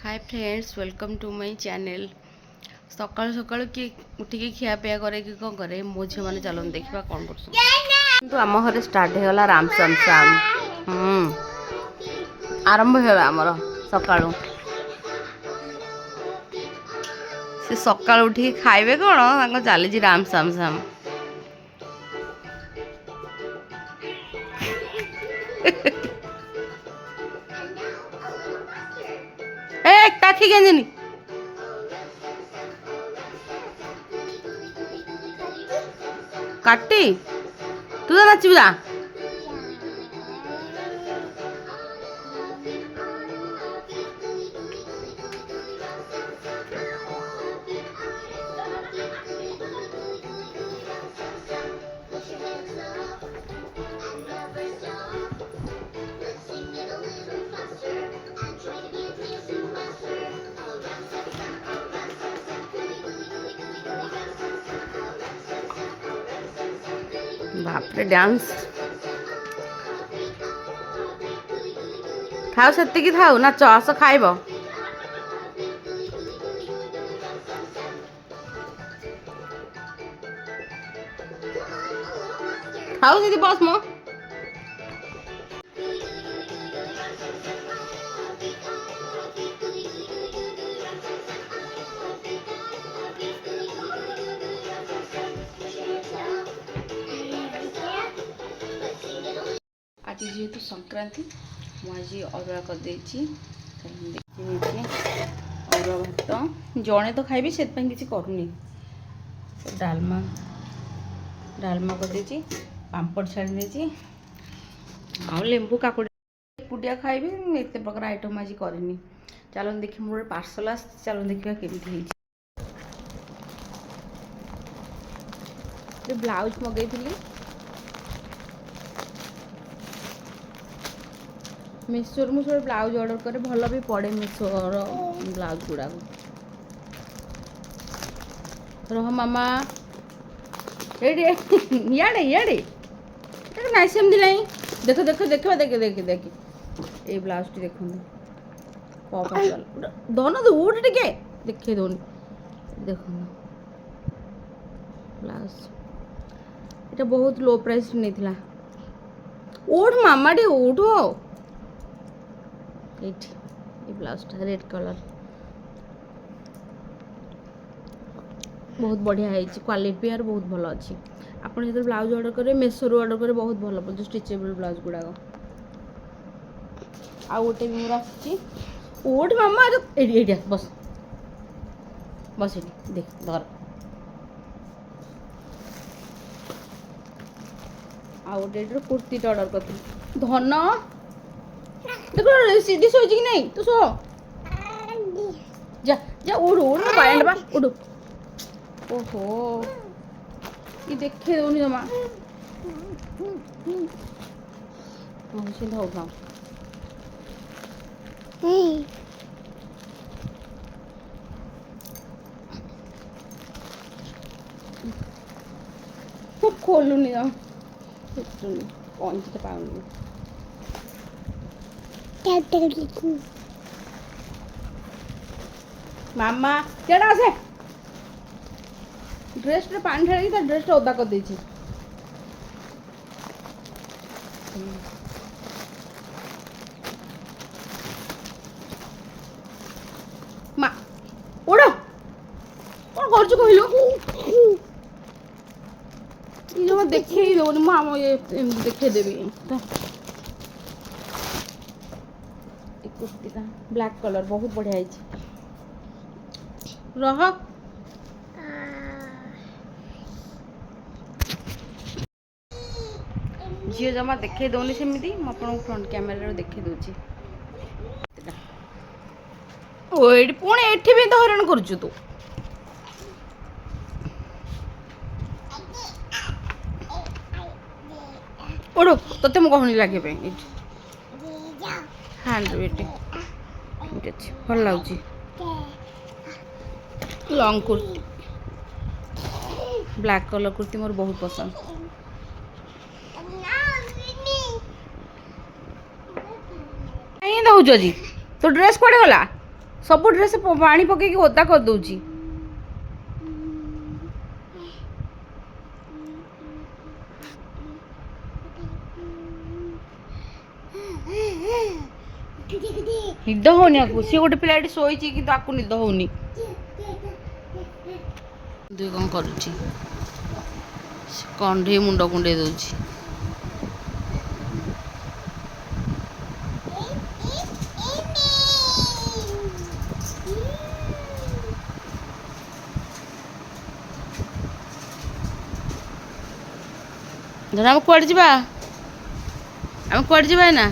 Hi friends, welcome to my channel. सकाल सकाल किए उठिकी खियापिया करे कि कौन करे मो झी मैंने चलन देखा कौन कर आम घर स्टार्ट होगा राम श्याम श्याम आरंभ होगा आमर सका से सका उठिकी खाइबे कौन चली राम श्याम श्याम टाखी गेंजनी काटी तू तो नाचबू जा बापरे डांस थाउ सेतिकी थाउ नाच आस खाइब थाउ सीधी बस मो आज जेहेतु संक्रांति मुझे अरुआ कर अरुआ भात जड़े तो खाइबी से किसी करूनी डालमा डालमा कर पापड़ छाड़ी आ लेंबू काकुड़ी एकुटिया खाइबी एत प्रकार आइटम आज करनी चलो देखिए मोर पार्सल आस चलो देखा केमी ब्लाउज मगैली मीशोर मुझे ब्लाउज ऑर्डर करे भल भी पड़े मीशोर ब्लाउज गुड़ाक रह मामा याड़े याड़े नाई सेमती नहीं देख देख देख देख देख देख ये ब्लाउज टी देखो दोनों तो उठ टे देखे दौनी देख ब्लाउज ये बहुत लो प्राइस नहीं उठ मामा टे उठ ये ब्लाउजटा रेड कलर बहुत बढ़िया है क्वालिटी यार बहुत भल अच्छी आप जो ब्लाउज ऑर्डर करेंगे मेसोर ऑर्डर करेंगे बहुत भल पड़े स्टिचेबल ब्लाउज गुड़ाक आ गोटे भी मोर ओट मामा एडिया बस बस ये देख धर आ गोटे कुर्ती ऑर्डर कर धन देखो सीधी सोची कि नहीं तू सो जा जा उड़ उड़ पैंट बा उड़ ओहो ये देखे दौनी जमा सीधा उठाओ खोलूनी जाओ कौन से पाऊंगी मामा केड़ा से ड्रेस रे पानी ढाली ता ड्रेस ओदा कर देछि मा ओडो कोन करछु कहिलो ई जो देखे ही दो मामा ये देखे देबी तो कुर्ती का ब्लैक कलर बहुत बढ़िया है रह झील जमा देखे दौनी सेमती मुझे फ्रंट कैमेरा देखे दूची पुणी एठी भी तो हरण करुचु तू ओढ़ तोते मु कहनी लगे हैंड बेटे ठीक अच्छे भल लगुच long kurti black colour kurti मोर बहुत पसंद दौज जी तो ड्रेस कौन गला सब ड्रेस पानी पकईकि ओदा कर दूची। निद होनी आपको सी गोटे पिलाटी शोई कि आपको निद होनी कौन करुच्ची कंढे मुंड कुंडे दूची धर आम कुआड़े जा आम कुआड़े जा ना